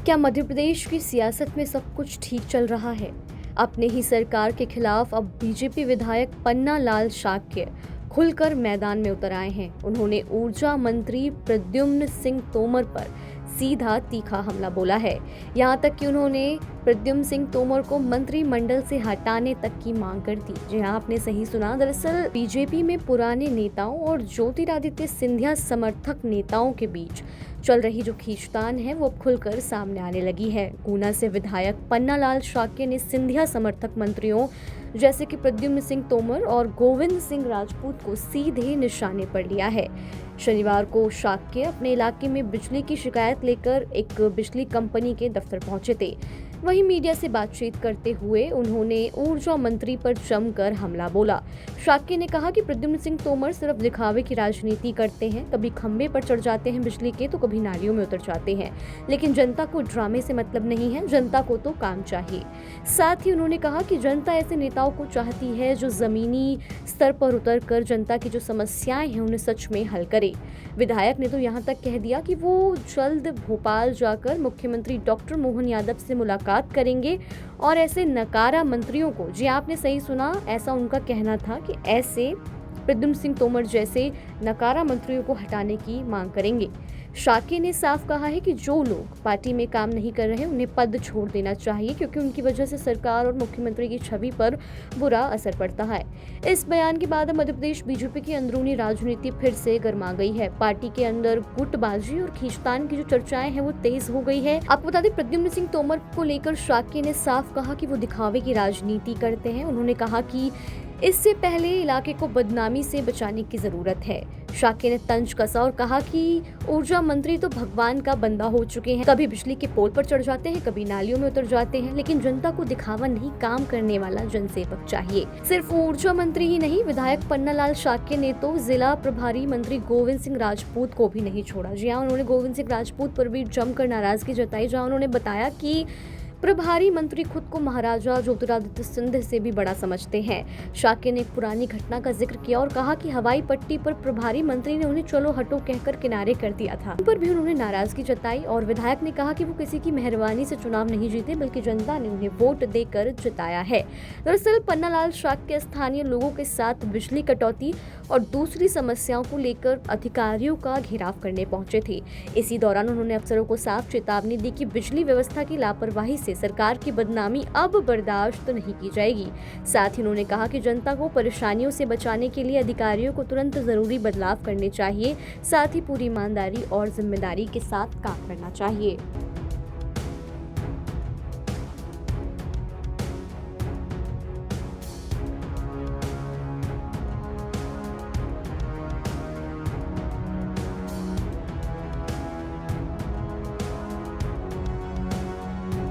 क्या मध्य प्रदेश की सियासत में सब कुछ ठीक चल रहा है? अपने ही सरकार के खिलाफ अब बीजेपी विधायक पन्ना लाल शाक्य खुलकर मैदान में उतर आए हैं। उन्होंने ऊर्जा मंत्री प्रद्युम्न सिंह तोमर पर सीधा तीखा हमला बोला है। यहां तक कि उन्होंने प्रद्युम्न सिंह तोमर को मंत्रिमंडल से हटाने तक की मांग कर दी। जी हां, आपने सही सुना। दरअसल बीजेपी में पुराने नेताओं और ज्योतिरादित्य सिंधिया समर्थक नेताओं के बीच चल रही जो खींचतान है वो अब खुलकर सामने आने लगी है। ऊना से विधायक पन्ना लाल शाक्य ने सिंधिया समर्थक मंत्रियों जैसे कि प्रद्युम्न सिंह तोमर और गोविंद सिंह राजपूत को सीधे निशाने पर लिया है। शनिवार को शाक्य अपने इलाके में बिजली की शिकायत लेकर एक बिजली कंपनी के दफ्तर पहुंचे थे। वहीं मीडिया से बातचीत करते हुए उन्होंने ऊर्जा मंत्री पर जमकर हमला बोला। शाक्य ने कहा कि प्रद्युम्न सिंह तोमर सिर्फ दिखावे की राजनीति करते हैं, कभी खंबे पर चढ़ जाते हैं बिजली के तो कभी नालियों में उतर जाते हैं, लेकिन जनता को ड्रामे से मतलब नहीं है, जनता को तो काम चाहिए। साथ ही उन्होंने कहा कि जनता ऐसे नेताओं को चाहती है जो जमीनी स्तर पर उतर कर जनता की जो समस्याएं हैं उन्हें सच में हल करे। विधायक ने तो यहाँ तक कह दिया कि वो जल्द भोपाल जाकर मुख्यमंत्री डॉक्टर मोहन यादव से मुलाकात करेंगे और ऐसे नकारा मंत्रियों को, जी आपने सही सुना, ऐसा उनका कहना था कि ऐसे प्रद्युम्न सिंह तोमर जैसे नकारा मंत्रियों को हटाने की मांग करेंगे। शाक्य ने साफ कहा है कि जो लोग पार्टी में काम नहीं कर रहे उन्हें पद छोड़ देना चाहिए, क्योंकि उनकी वजह से सरकार और मुख्यमंत्री की छवि पर बुरा असर पड़ता है। इस बयान के बाद मध्य प्रदेश बीजेपी की अंदरूनी राजनीति फिर से गर्मा गई है। पार्टी के अंदर गुटबाजी और खींचतान की जो चर्चाएं हैं वो तेज हो गई है। आपको बता दें, प्रद्युम्न सिंह तोमर को लेकर शाक्य ने साफ कहा कि वो दिखावे की राजनीति करते हैं। उन्होंने कहा कि इससे पहले इलाके को बदनामी से बचाने की जरूरत है। शाक्य ने तंज कसा और कहा कि ऊर्जा मंत्री तो भगवान का बंदा हो चुके हैं, कभी बिजली के पोल पर चढ़ जाते हैं, कभी नालियों में उतर जाते हैं, लेकिन जनता को दिखावा नहीं, काम करने वाला जनसेवक चाहिए। सिर्फ ऊर्जा मंत्री ही नहीं, विधायक पन्ना लाल शाक्य ने तो जिला प्रभारी मंत्री गोविंद सिंह राजपूत को भी नहीं छोड़ा। जी हाँ, उन्होंने गोविंद सिंह राजपूत पर भी जमकर नाराजगी जताई, जहाँ उन्होंने बताया कि प्रभारी मंत्री खुद को महाराजा ज्योतिरादित्य सिंधिया से भी बड़ा समझते हैं। शाक्य ने एक पुरानी घटना का जिक्र किया और कहा कि हवाई पट्टी पर प्रभारी मंत्री ने उन्हें चलो हटो कहकर किनारे कर दिया था। उन पर भी उन्होंने नाराजगी जताई और विधायक ने कहा कि वो किसी की मेहरबानी से चुनाव नहीं जीते, बल्कि जनता ने उन्हें वोट देकर जिताया है। दरअसल पन्ना लाल शाक्य स्थानीय लोगों के साथ बिजली कटौती और दूसरी समस्याओं को लेकर अधिकारियों का घेराव करने पहुंचे थे। इसी दौरान उन्होंने अफसरों को साफ चेतावनी दी कि बिजली व्यवस्था की लापरवाही से सरकार की बदनामी अब बर्दाश्त नहीं की जाएगी। साथ ही उन्होंने कहा कि जनता को परेशानियों से बचाने के लिए अधिकारियों को तुरंत जरूरी बदलाव करने चाहिए, साथ ही पूरी ईमानदारी और जिम्मेदारी के साथ काम करना चाहिए।